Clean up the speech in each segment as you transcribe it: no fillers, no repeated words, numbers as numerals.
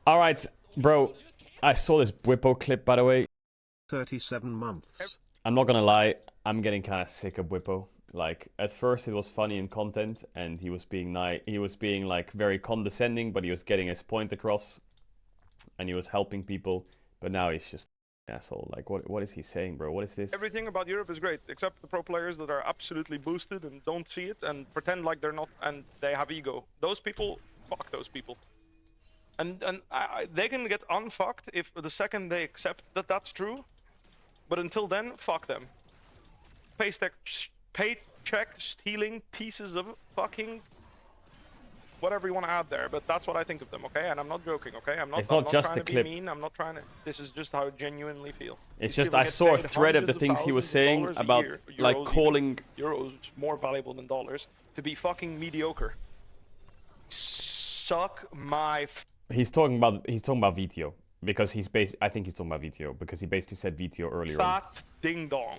All right, bro. I saw this Bwipo clip, by the way. 37 months. I'm not gonna lie, I'm getting kind of sick of Bwipo. Like, at first it was funny in content, and he was being nice. He was being like very condescending, but he was getting his point across, and he was helping people. But now he's just an asshole. Like, what is he saying, bro? What is this? Everything about Europe is great, except the pro players that are absolutely boosted and don't see it and pretend like they're not, and they have ego. Those people, fuck those people. And they can get unfucked if the second they accept that that's true. But until then, fuck them. Paycheck stealing pieces of fucking whatever you want to add there. But that's what I think of them, okay? And I'm not joking, okay? I'm not just trying a to clip. be mean. I'm not trying to. This is just how I genuinely feel. It's just I saw a thread of the things he was saying about like calling euros more valuable than dollars to be fucking mediocre. Suck my. He's talking about VTO because I think he's talking about VTO because he basically said VTO earlier. Fat ding dong.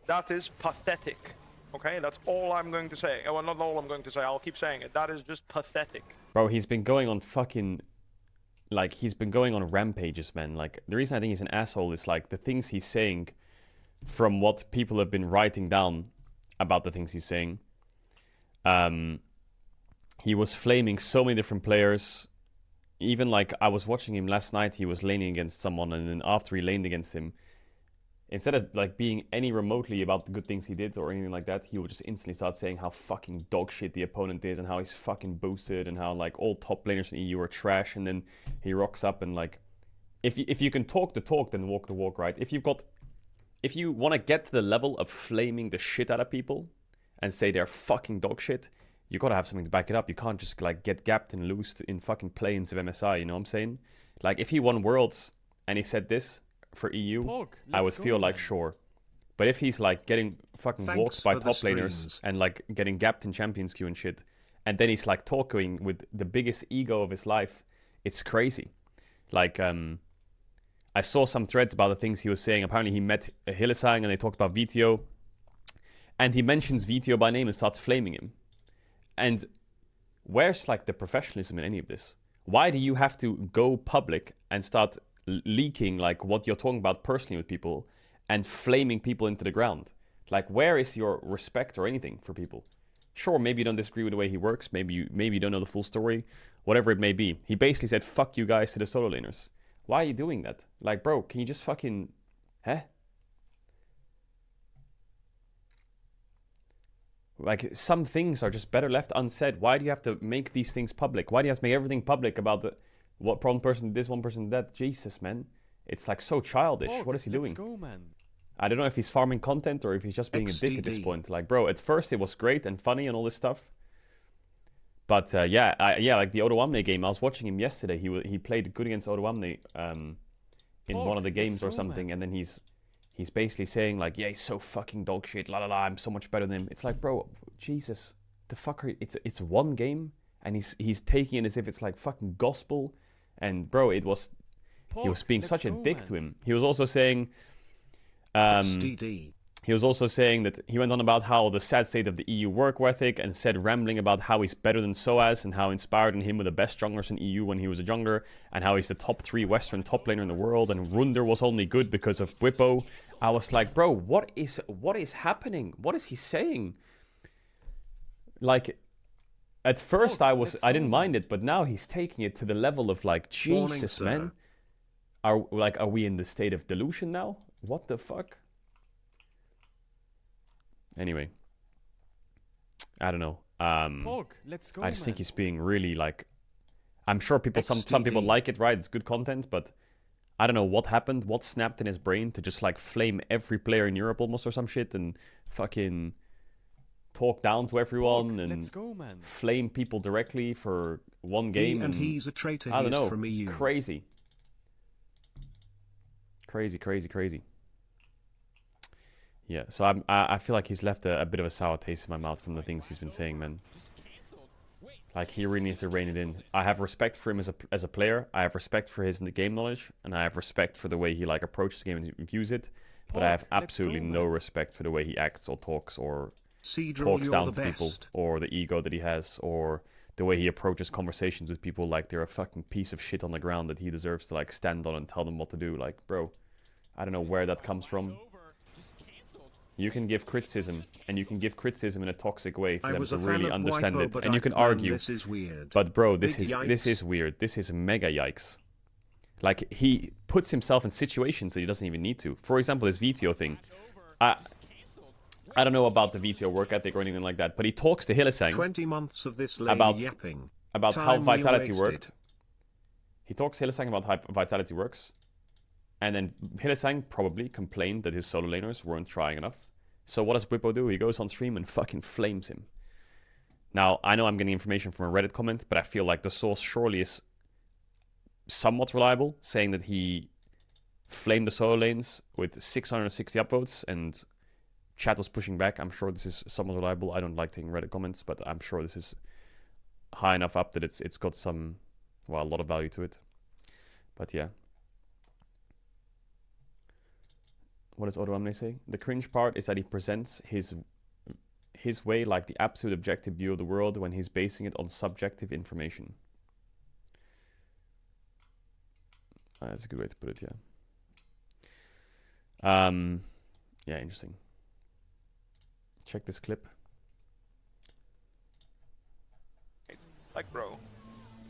That is pathetic. Okay, that's all I'm going to say. Well, not all I'm going to say. I'll keep saying it. That is just pathetic. Bro, he's been going on fucking he's been going on rampages, man. Like, the reason I think he's an asshole is like the things he's saying from what people have been writing down about the things he's saying. He was flaming so many different players. Even like I was watching him last night, he was laning against someone, and then after he laned against him, instead of like being any remotely about the good things he did or anything like that, he would just instantly start saying how fucking dog shit the opponent is and how he's fucking boosted and how like all top laners in EU are trash. And then he rocks up and like, if you can talk the talk, then walk the walk, right? If you want to get to the level of flaming the shit out of people and say they're fucking dog shit, you gotta have something to back it up. You can't just like get gapped and loosed in fucking play-ins of MSI, you know what I'm saying? Like, if he won Worlds and he said this for EU, I would feel like sure. But if he's like getting fucking walked by top laners and like getting gapped in Champions queue and shit, and then he's like talking with the biggest ego of his life, it's crazy. Like, I saw some threads about the things he was saying. Apparently he met Hillesang and they talked about VTO, and he mentions VTO by name and starts flaming him. And where's like the professionalism in any of this? Why do you have to go public and start leaking like what you're talking about personally with people and flaming people into the ground? Like, where is your respect or anything for people? Sure, maybe you don't disagree with the way he works. Maybe you don't know the full story. Whatever it may be. He basically said, fuck you guys to the solo laners. Why are you doing that? Like, bro, can you just fucking... Huh? Like, some things are just better left unsaid. Why do you have to make these things public? Why do you have to make everything public about what one person did this, one person did that? Jesus, man. It's like so childish. What is he doing? Let's go, man. I don't know if he's farming content or if he's just being a dick at this point. Like, bro, at first it was great and funny and all this stuff. But yeah, like the Odoamne game, I was watching him yesterday. He played good against Odoamne in one of the games or something. Man. And then he's basically saying like, yeah, he's so fucking dog shit, la la la, I'm so much better than him. It's like, bro, Jesus, the fucker, it's one game and he's taking it as if it's like fucking gospel. And bro, he was being such a dick to him. He was also saying that he went on about how the sad state of the EU work ethic and said rambling about how he's better than SOAS and how inspired in him were the best junglers in EU when he was a jungler and how he's the top 3 Western top laner in the world and Runder was only good because of Bwipo. I was like, bro, what is happening? What is he saying? Like, at first I didn't mind it, but now he's taking it to the level of like, Jesus, man. Are we in the state of delusion now? What the fuck? Anyway, I don't know. Let's go, I just think he's being really like. I'm sure some people like it, right? It's good content, but I don't know what happened, what snapped in his brain to just like flame every player in Europe almost or some shit and fucking talk down to everyone and flame people directly for one game. And he's a traitor. I don't know. From EU. Crazy. Crazy. Yeah, so I feel like he's left a bit of a sour taste in my mouth from the things he's been saying, man. Like, he really needs to rein it in. I have respect for him as a player. I have respect for his game knowledge, and I have respect for the way he like approaches the game and views it. But I have absolutely no respect for the way he acts or talks or Caedrel, talks down to people, or the ego that he has, or the way he approaches conversations with people like they're a fucking piece of shit on the ground that he deserves to like stand on and tell them what to do. Like, bro, I don't know where that comes from. You can give criticism, and you can give criticism in a toxic way for them to really understand it, and you can argue. This is weird. But bro, this is Yikes. weird. This is mega yikes. Like, he puts himself in situations that he doesn't even need to. For example, this VTO thing. I don't know about the VTO work ethic or anything like that, but he talks to Hylissang 20 months of this lady about yapping. how Time Vitality wasted. worked. He talks to Hylissang about how Vitality works. And then Hylissang probably complained that his solo laners weren't trying enough. So what does Bwipo do? He goes on stream and fucking flames him. Now, I know I'm getting information from a Reddit comment, but I feel like the source surely is somewhat reliable, saying that he flamed the solo lanes with 660 upvotes and chat was pushing back. I'm sure this is somewhat reliable. I don't like taking Reddit comments, but I'm sure this is high enough up that it's got some, well, a lot of value to it. But yeah. What does Odoamne say? The cringe part is that he presents his way like the absolute objective view of the world when he's basing it on subjective information. That's a good way to put it, yeah. Yeah, interesting. Check this clip. Like, bro,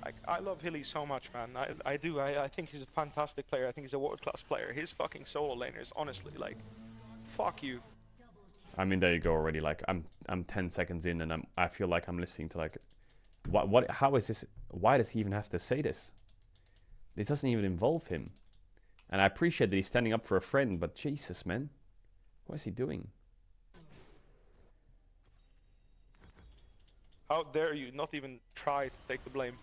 like, I love Hilly so much, man. I do. I think he's a fantastic player. I think he's a world-class player. His fucking solo laners, honestly, like, fuck you. I mean, there you go already. Like, I'm 10 seconds in, and I feel like I'm listening to like, what? How is this? Why does he even have to say this? This doesn't even involve him. And I appreciate that he's standing up for a friend, but Jesus, man, what is he doing? How dare you not even try to take the blame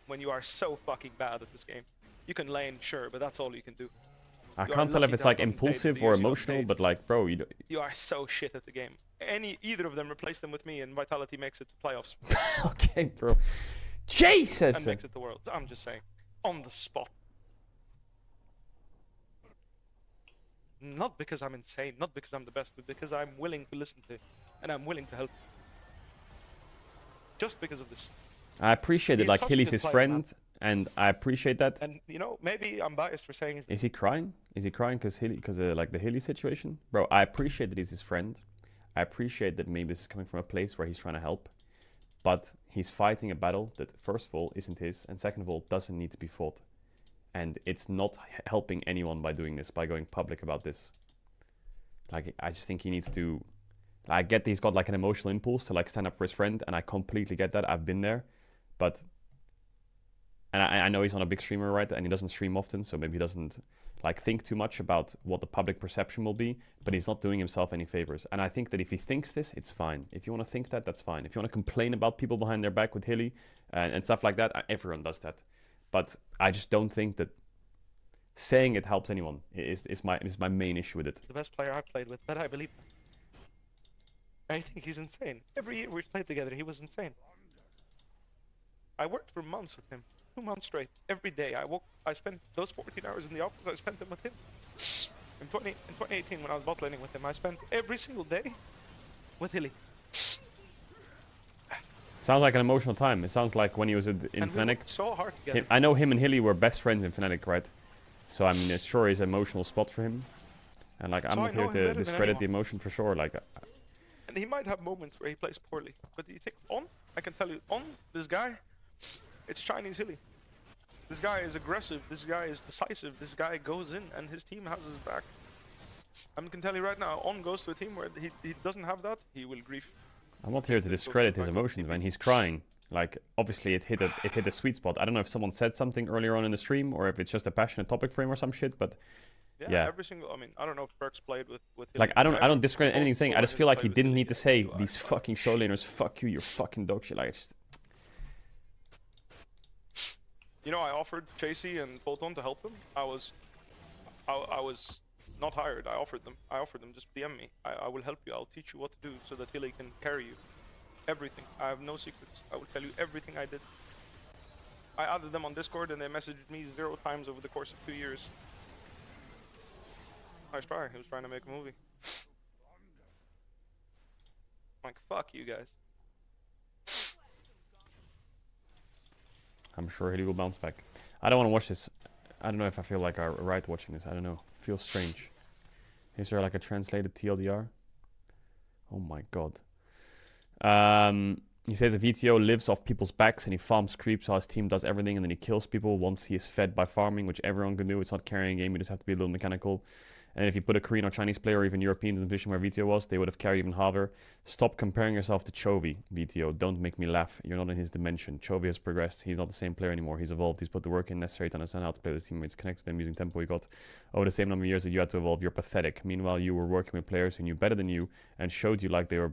when you are so fucking bad at this game? You can lane, sure, but that's all you can do. I can't tell if it's like impulsive or emotional, but like, bro, you are so shit at the game. Either of them, replace them with me, and Vitality makes it to playoffs. Okay, bro. Jesus! And makes it the world. I'm just saying, on the spot. Not because I'm insane, not because I'm the best, but because I'm willing to listen to, and I'm willing to help. Just because of this. I appreciate it. Like, Hilly's his friend, and I appreciate that. And you know, maybe I'm biased for saying. Is he crying? Is he crying because like the Hilly situation? Bro, I appreciate that he's his friend. I appreciate that maybe this is coming from a place where he's trying to help, but he's fighting a battle that, first of all, isn't his, and second of all, doesn't need to be fought. And it's not helping anyone by doing this, by going public about this. Like, I just think he needs to. I get that he's got like an emotional impulse to like stand up for his friend, and I completely get that. I've been there, but and I know he's not a big streamer, right? And he doesn't stream often, so maybe he doesn't like think too much about what the public perception will be. But he's not doing himself any favors. And I think that if he thinks this, it's fine. If you want to think that, that's fine. If you want to complain about people behind their back with Hilly and stuff like that, everyone does that. But I just don't think that saying it helps anyone. Is my main issue with it. He's the best player I've played with, but I believe. I think he's insane. Every year we've played together, he was insane. I worked for months with him. 2 months straight. Every day. I spent those 14 hours in the office, I spent them with him. In 2018, when I was bot laning with him, I spent every single day with Hilly. Sounds like an emotional time. It sounds like when he was in Fnatic. So hard together. I know him and Hilly were best friends in Fnatic, right? So I mean, it sure is an emotional spot for him. And like, I'm not here to discredit the emotion for sure. Like, and he might have moments where he plays poorly, but you take on, I can tell you, on this guy, it's Chinese Hilly. This guy is aggressive, this guy is decisive, this guy goes in and his team has his back. I can tell you right now, on goes to a team where he doesn't have that, he will grief. I'm not here to discredit his emotions, man. He's crying. Like, obviously it hit a sweet spot. I don't know if someone said something earlier on in the stream or if it's just a passionate topic for him or some shit, but yeah. Every single, I mean, I don't know if Perks played with like, I don't discredit anything he's saying. I just feel like he didn't need to say these fucking solo laners, fuck you, you're fucking dog shit. Like, just... You know, I offered Chasey and Photon to help them. I was not hired. I offered them just DM me. I will help you. I'll teach you what to do so that Hilly can carry you. Everything. I have no secrets. I will tell you everything I did. I added them on Discord and they messaged me 0 times over the course of 2 years. Nice try. He was trying to make a movie. Like, fuck you guys. I'm sure he will bounce back. I don't want to watch this. I don't know if I feel like I right watching this. I don't know. Feels strange. Is there like a translated TLDR? Oh my god. He says a VTO lives off people's backs and he farms creeps while his team does everything and then he kills people once he is fed by farming, which everyone can do. It's not carrying a game, you just have to be a little mechanical. And if you put a Korean or Chinese player or even Europeans in the position where VTO was, they would have carried even harder. Stop comparing yourself to Chovy, VTO. Don't make me laugh. You're not in his dimension. Chovy has progressed. He's not the same player anymore. He's evolved. He's put the work in necessary to understand how to play with his teammates, connect to them using tempo he got over the same number of years that you had to evolve. You're pathetic. Meanwhile, you were working with players who knew better than you and showed you like they were...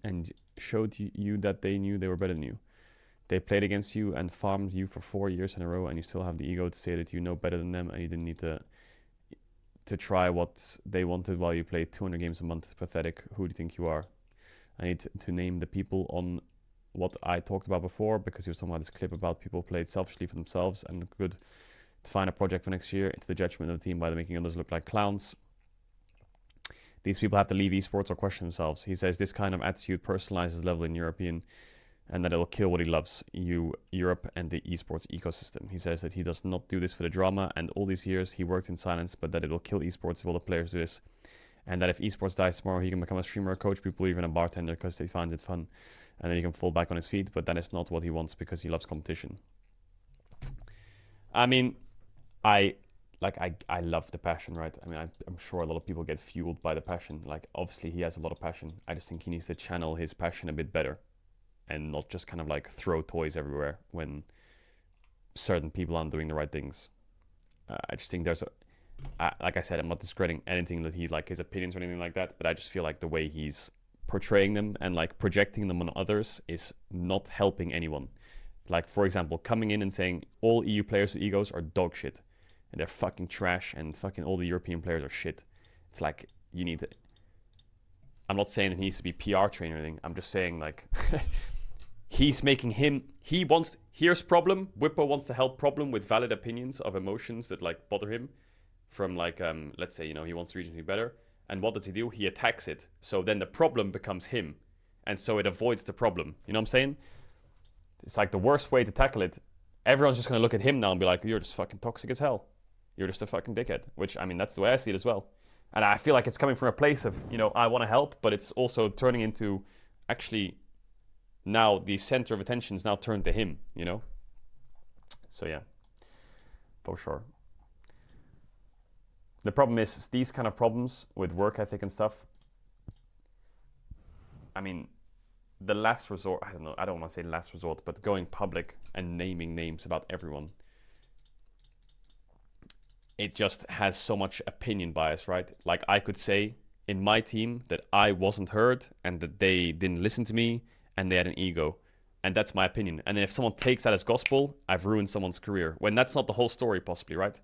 and showed you that they knew they were better than you. They played against you and farmed you for 4 years in a row and you still have the ego to say that you know better than them and you didn't need to try what they wanted while you played 200 games a month. Pathetic. Who do you think you are? I need to name the people on what I talked about before because he was talking about this clip about people played selfishly for themselves and good to find a project for next year into the judgment of the team by making others look like clowns. These people have to leave esports or question themselves. He says this kind of attitude personalizes level in European and that it'll kill what he loves, Europe and the esports ecosystem. He says that he does not do this for the drama and all these years he worked in silence, but that it will kill esports if all the players do this. And that if esports dies tomorrow, he can become a streamer, a coach, people, even a bartender because he finds it fun. And then he can fall back on his feet, but that is not what he wants because he loves competition. I mean, I love the passion, right? I mean, I'm sure a lot of people get fueled by the passion. Like, obviously he has a lot of passion. I just think he needs to channel his passion a bit better and not just kind of like throw toys everywhere when certain people aren't doing the right things. I just think there's like I said, I'm not discrediting anything that he, like his opinions or anything like that, but I just feel like the way he's portraying them and like projecting them on others is not helping anyone. Like, for example, coming in and saying all EU players with egos are dog shit and they're fucking trash and fucking all the European players are shit. It's like, you need to... I'm not saying it needs to be PR trained or anything. I'm just saying, like, he's making him... Here's problem. Bwipo wants to help problem with valid opinions of emotions that, like, bother him. From, like, let's say, you know, he wants the region to be better. And what does he do? He attacks it. So then the problem becomes him. And so it avoids the problem. You know what I'm saying? It's like the worst way to tackle it. Everyone's just going to look at him now and be like, you're just fucking toxic as hell. You're just a fucking dickhead. Which, I mean, that's the way I see it as well. And I feel like it's coming from a place of, you know, I want to help, but it's also turning into actually now the center of attention is now turned to him, you know? So yeah, for sure. The problem is these kind of problems with work ethic and stuff. I mean, the last resort, I don't know, I don't want to say last resort, but going public and naming names about everyone. It just has so much opinion bias, right? Like I could say in my team that I wasn't heard and that they didn't listen to me and they had an ego. And that's my opinion. And then if someone takes that as gospel, I've ruined someone's career. When that's not the whole story possibly, right?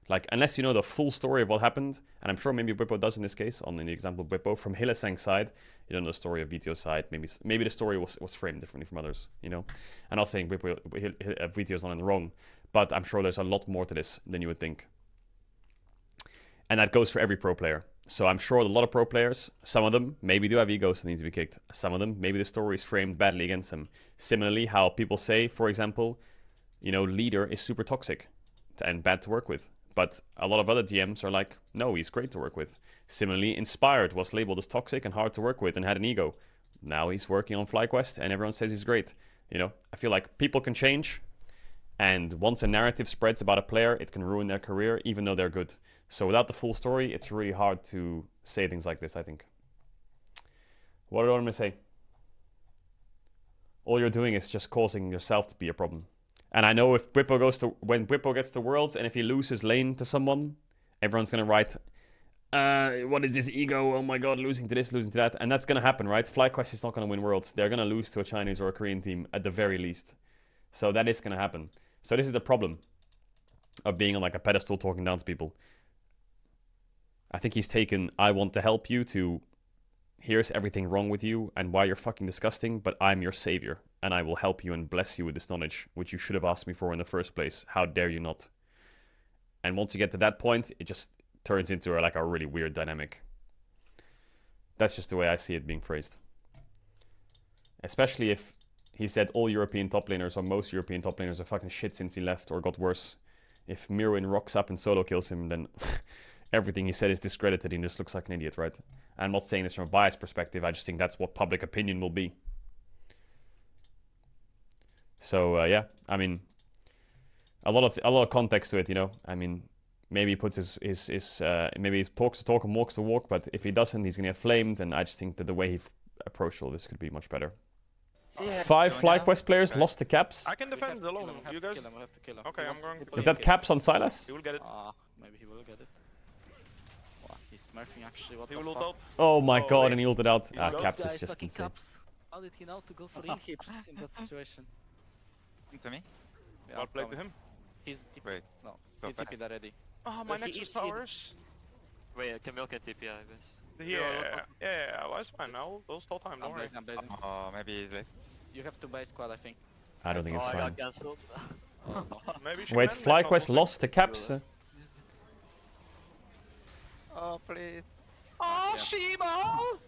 Like, unless you know the full story of what happened, and I'm sure maybe Bwipo does in this case, in the example of Bwipo, from Hillesang's side, you don't know the story of VTO's side, maybe the story was framed differently from others, you know? And I'm not saying VTO's not in the wrong, but I'm sure there's a lot more to this than you would think. And that goes for every pro player. So I'm sure a lot of pro players, some of them maybe do have egos that need to be kicked. Some of them, maybe the story is framed badly against them. Similarly, how people say, for example, you know, leader is super toxic and bad to work with. But a lot of other GMs are like, no, he's great to work with. Similarly, Inspired was labeled as toxic and hard to work with and had an ego. Now he's working on FlyQuest and everyone says he's great. You know, I feel like people can change. And once a narrative spreads about a player, it can ruin their career, even though they're good. So without the full story, it's really hard to say things like this, I think. What do I want to say? All you're doing is just causing yourself to be a problem. And I know if when Bwipo gets to Worlds and if he loses lane to someone, everyone's going to write, what is this ego? Oh my god, losing to this, losing to that. And that's going to happen, right? FlyQuest is not going to win Worlds. They're going to lose to a Chinese or a Korean team at the very least. So that is going to happen. So this is the problem of being on like a pedestal talking down to people. I think he's taken, I want to help you, to here's everything wrong with you and why you're fucking disgusting, but I'm your savior and I will help you and bless you with this knowledge, which you should have asked me for in the first place. How dare you not? And once you get to that point, it just turns into like a really weird dynamic. That's just the way I see it being phrased. Especially if he said all European top laners, or most European top laners, are fucking shit since he left or got worse. If Mirwin rocks up and solo kills him, then everything he said is discredited and he just looks like an idiot, right? I'm not saying this from a biased perspective, I just think that's what public opinion will be. So, yeah, I mean, a lot of context to it, you know? I mean, maybe he puts maybe he talks the talk and walks the walk, but if he doesn't, he's gonna get flamed, and I just think that the way he approached all this could be much better. Yeah, 5 FlyQuest players lost to Caps. I can defend alone. You guys? We have to kill him. Okay, I'm going to Is that Caps on Silas? He will get it. Maybe he will get it. Wow, he's smurfing actually. What He the will ult fuck? out. Oh my god, wait. and he ulted out. He will Caps Guys, is just fucking insane. Caps. How did he know to go for inhibits in that situation? To me? Yeah, Well played to coming. him. He's TP. Wait. No, Go he back. TP'd already. Oh, my But he Nexus is- towers. Wait, can milk and TP, I guess. Yeah, well, it's fine now. Those whole time, don't I'm worry. blazing, I'm blazing. Oh, maybe he's late. You have to buy squad, I think. I don't think it's I fine. got cancelled. Oh, no. Maybe she Wait, can, maybe not, FlyQuest we'll lost to Caps. Oh, please. Oh, Shimo!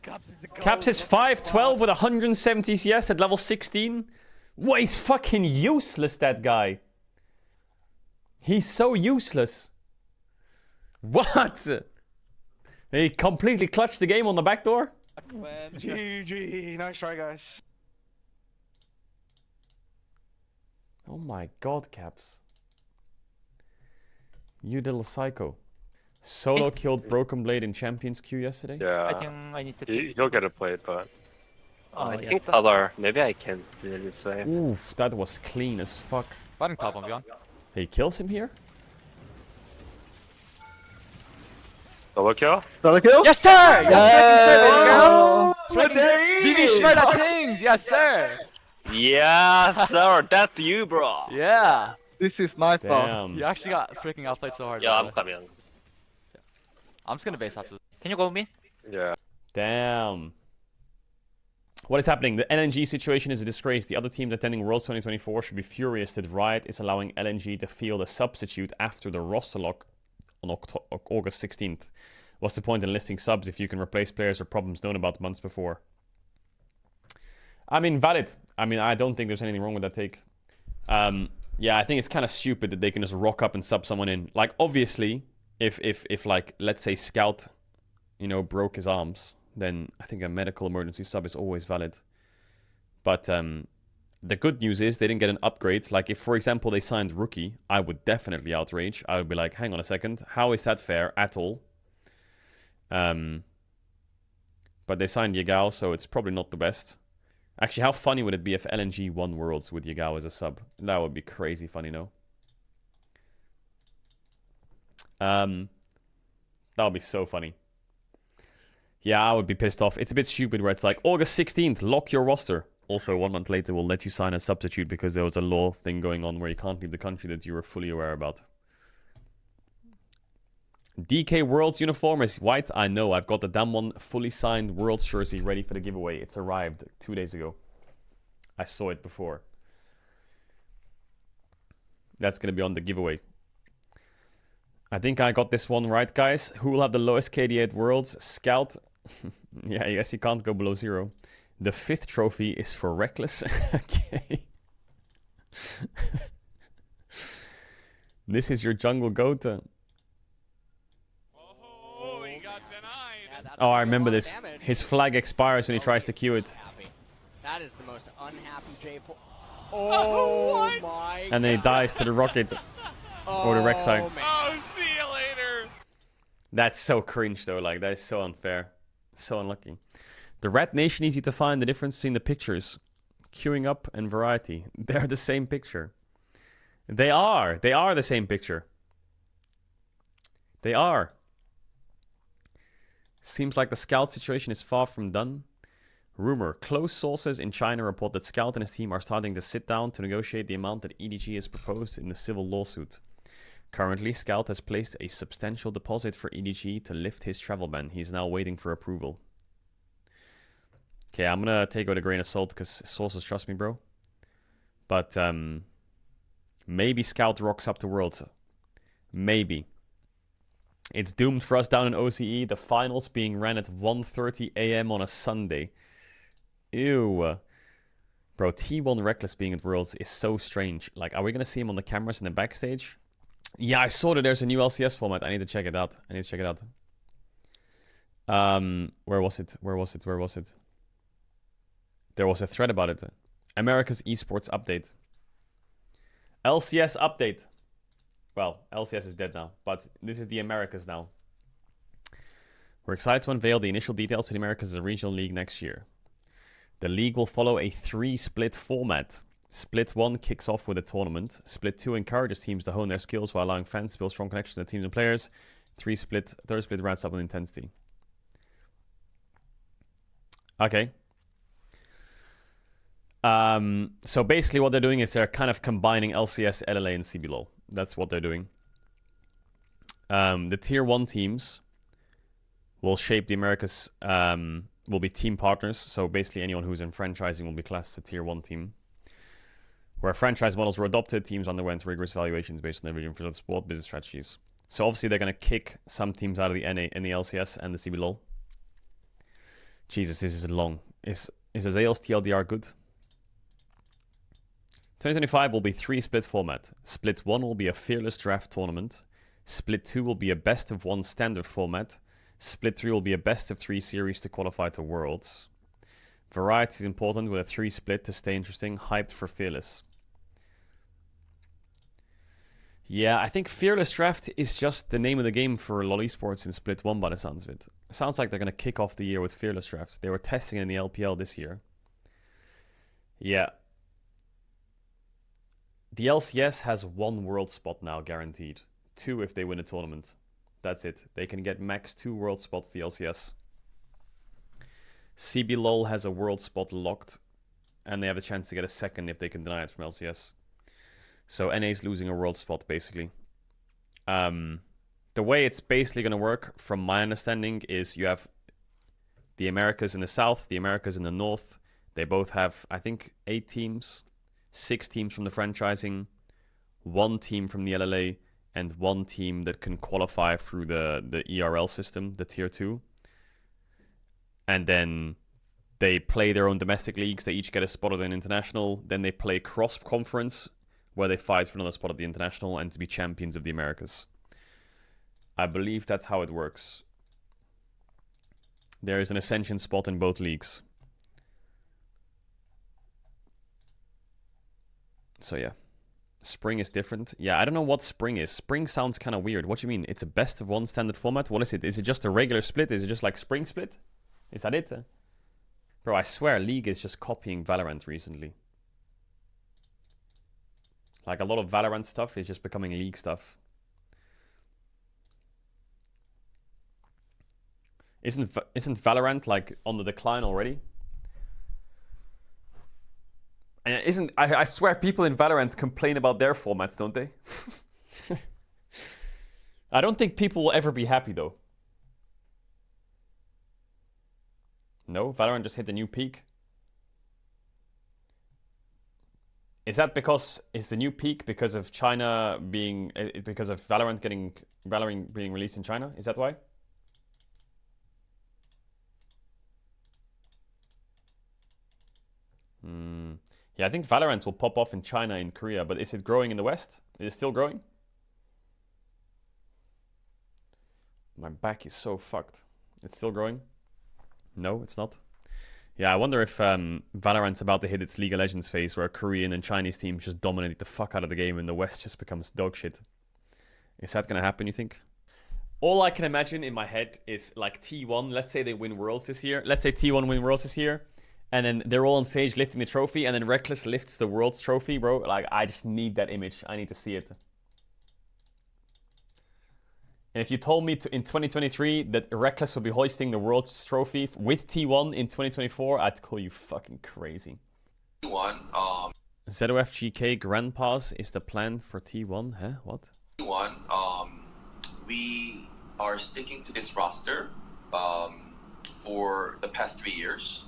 Caps is the goal. Caps is 512 with 170 CS at level 16. What, he's fucking useless, that guy. He's so useless. What? He completely clutched the game on the back door? Man. GG, nice try, guys. Oh my god, Caps. You little psycho. Solo killed Broken Blade in Champions Queue yesterday? Yeah, I think I need to he'll get a plate, but I yeah. think other. Maybe I can do it this way. Oof, that was clean as fuck. Bottom top on Beyond. He kills him here? Double kill. Yes, sir! Yes, sir! There you go! Swaggy! BB Schmurda Kings! Yes, sir! Yeah, sir, that's you, bro. Yeah! This is my fault. Damn. You actually got freaking outplayed so hard. Yeah, by I'm the way. coming. I'm just gonna base after this. Can you go with me? Yeah. Damn. What is happening? The LNG situation is a disgrace. The other teams attending Worlds 2024 should be furious that Riot is allowing LNG to field a substitute after the roster lock on August 16th. What's the point in listing subs if you can replace players or problems known about months before? I mean, valid. I mean, I don't think there's anything wrong with that take. Yeah, I think it's kind of stupid that they can just rock up and sub someone in. Like, obviously, if like, let's say Scout, you know, broke his arms, then I think a medical emergency sub is always valid. But the good news is they didn't get an upgrade. Like, if, for example, they signed Rookie, I would definitely outrage. I would be like, hang on a second, how is that fair at all? But they signed Yagao, so it's probably not the best. Actually, how funny would it be if LNG won Worlds with Yagao as a sub? That would be crazy funny, no? That would be so funny. Yeah, I would be pissed off. It's a bit stupid where it's like, August 16th, lock your roster. Also, 1 month later, we'll let you sign a substitute because there was a law thing going on where you can't leave the country that you were fully aware about. DK Worlds uniform is white. I know. I've got the damn one fully signed Worlds jersey ready for the giveaway. It's arrived 2 days ago. I saw it before. That's going to be on the giveaway. I think I got this one right, guys. Who will have the lowest KD at Worlds? Scout. Yeah, I guess you can't go below 0. The 5th trophy is for Rekkles. Okay. This is your jungle goat. Oh, I remember this. His flag expires when he tries to queue it. That is the most unhappy J-Pole. Oh my! And then he dies to the rocket. Or the Rek'Sai. Oh, see you later! That's so cringe though, like that is so unfair. So unlucky. The Rat Nation needs you to find the difference between the pictures. Queuing up and variety. They're the same picture. They are the same picture. They are. Seems like the Scout situation is far from done. Rumor. Close sources in China report that Scout and his team are starting to sit down to negotiate the amount that EDG has proposed in the civil lawsuit. Currently, Scout has placed a substantial deposit for EDG to lift his travel ban. He is now waiting for approval. Okay, I'm gonna take it with a grain of salt because sources trust me, bro. But maybe Scout rocks up to Worlds. Maybe. It's doomed for us down in OCE. The finals being ran at 1:30 a.m. on a Sunday. Ew. Bro, T1 Rekkles being at Worlds is so strange. Like, are we gonna see him on the cameras in the backstage? Yeah, I saw that there's a new LCS format. I need to check it out. Where was it? There was a thread about it. America's esports update. LCS update. Well, LCS is dead now, but this is the Americas now. We're excited to unveil the initial details to the Americas as a regional league next year. The league will follow a 3-split format. Split 1 kicks off with a tournament. Split 2 encourages teams to hone their skills while allowing fans to build strong connections with teams and players. Third split rounds up in intensity. Okay. So basically what they're doing is they're kind of combining LCS, LLA, and CBLOL. That's what they're doing. The Tier 1 teams will shape the Americas, will be team partners. So basically anyone who's in franchising will be classed as a Tier 1 team. Where franchise models were adopted, teams underwent rigorous evaluations based on their vision for the sport business strategies. So obviously they're going to kick some teams out of the NA and the LCS and the CBLOL. Jesus, this is long. Is Azael's TLDR good? 2025 will be 3-split format. Split 1 will be a fearless draft tournament. Split 2 will be a best of 1 standard format. Split 3 will be a best of 3 series to qualify to Worlds. Variety is important with a 3-split to stay interesting. Hyped for fearless. Yeah, I think Fearless Draft is just the name of the game for LoL Esports in Split 1 by the sounds of it. It sounds like they're going to kick off the year with Fearless Draft. They were testing in the LPL this year. Yeah. The LCS has 1 world spot now guaranteed. 2 if they win a tournament. That's it. They can get max 2 world spots, the LCS. CBLOL has a world spot locked. And they have a chance to get a second if they can deny it from LCS. So NA's losing a world spot, basically. The way it's basically going to work, from my understanding, is you have the Americas in the south, the Americas in the north. They both have, I think, 8 teams. 6 teams from the franchising. 1 team from the LLA. And 1 team that can qualify through the ERL system, the Tier 2. And then they play their own domestic leagues. They each get a spot at an international. Then they play cross-conference, where they fight for another spot at the international and to be champions of the Americas. I believe that's how it works. There is an Ascension spot in both leagues. So yeah. Spring is different. Yeah, I don't know what Spring is. Spring sounds kind of weird. What do you mean? It's a best of 1 standard format? What is it? Is it just a regular split? Is it just like Spring split? Is that it? Bro, I swear League is just copying Valorant recently. Like, a lot of Valorant stuff is just becoming League stuff. Isn't Valorant, like, on the decline already? And I swear people in Valorant complain about their formats, don't they? I don't think people will ever be happy, though. No? Valorant just hit a new peak? Is that because is the new peak because of China being because of Valorant being released in China? Is that why? Yeah, I think Valorant will pop off in China and Korea, but is it growing in the West? Is it still growing? My back is so fucked. It's still growing? No, it's not. Yeah, I wonder if Valorant's about to hit its League of Legends phase where Korean and Chinese teams just dominate the fuck out of the game and the West just becomes dog shit. Is that gonna happen, you think? All I can imagine in my head is like T1, let's say they win Worlds this year. Let's say T1 win Worlds this year. And then they're all on stage lifting the trophy and then Rekkles lifts the Worlds trophy, bro. Like, I just need that image. I need to see it. And if you told me in 2023 that Rekkles would be hoisting the World's Trophy with T1 in 2024, I'd call you fucking crazy. T1, ZOFGK Grand Pass is the plan for T1? Huh? What? T1, we are sticking to this roster for the past 3 years.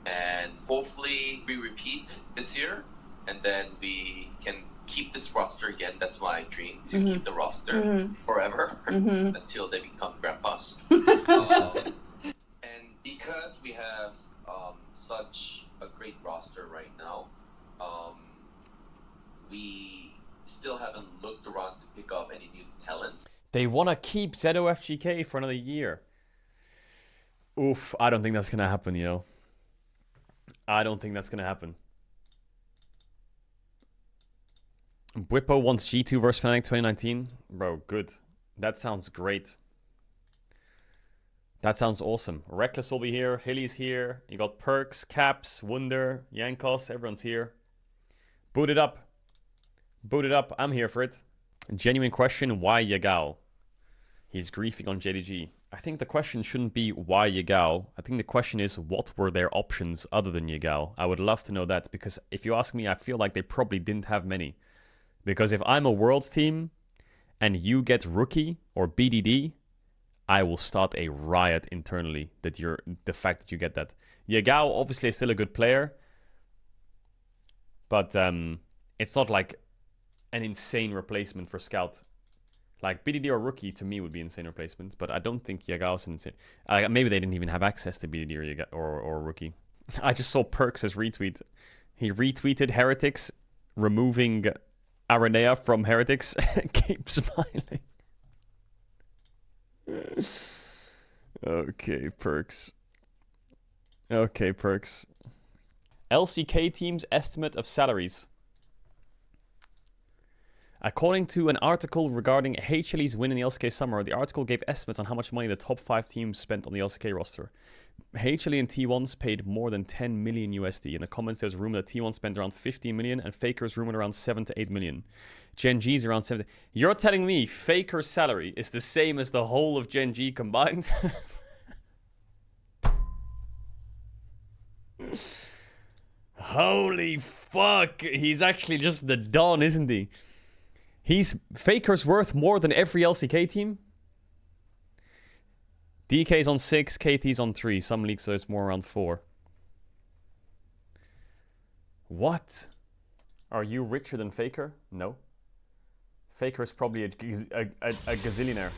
And hopefully we repeat this year. And then we can keep this roster again. That's my dream, to keep the roster forever until they become grandpas. And because we have such a great roster right now. We still haven't looked around to pick up any new talents. They want to keep ZOFGK for another year. Oof, I don't think that's going to happen, you know. I don't think that's going to happen. Bwipo wants G2 versus Fnatic 2019. Bro, good. That sounds great. That sounds awesome. Rekkles will be here. Hilly's here. You got Perks, Caps, Wunder, Yankos. Everyone's here. Boot it up. Boot it up. I'm here for it. Genuine question, why Yagao? He's griefing on JDG. I think the question shouldn't be why Yagao. I think the question is what were their options other than Yagao? I would love to know that, because if you ask me, I feel like they probably didn't have many. Because if I'm a Worlds team and you get Rookie or BDD, I will start a riot internally that the fact that you get that. Yagao obviously is still a good player, but it's not like an insane replacement for Scout. Like BDD or Rookie to me would be insane replacement, but I don't think Yagao is an insane. Maybe they didn't even have access to BDD or Rookie. I just saw Perks' retweet. He retweeted Heretics removing Aranea from Heretics. Keep smiling. Okay, Perks. Okay, Perks. LCK team's estimate of salaries. According to an article regarding HLE's win in the LCK summer, the article gave estimates on how much money the top 5 teams spent on the LCK roster. HLE and T1s paid more than 10 million USD. In the comments, there's a rumor that T1 spent around 15 million and Faker's rumored around 7 to 8 million. Gen G's around 70. You're telling me Faker's salary is the same as the whole of Gen G combined? Holy fuck. He's actually just the Don, isn't he? Faker's worth more than every LCK team? DK's on 6, KT's on 3. Some leagues there's more around 4. What? Are you richer than Faker? No. Faker's probably a gazillionaire.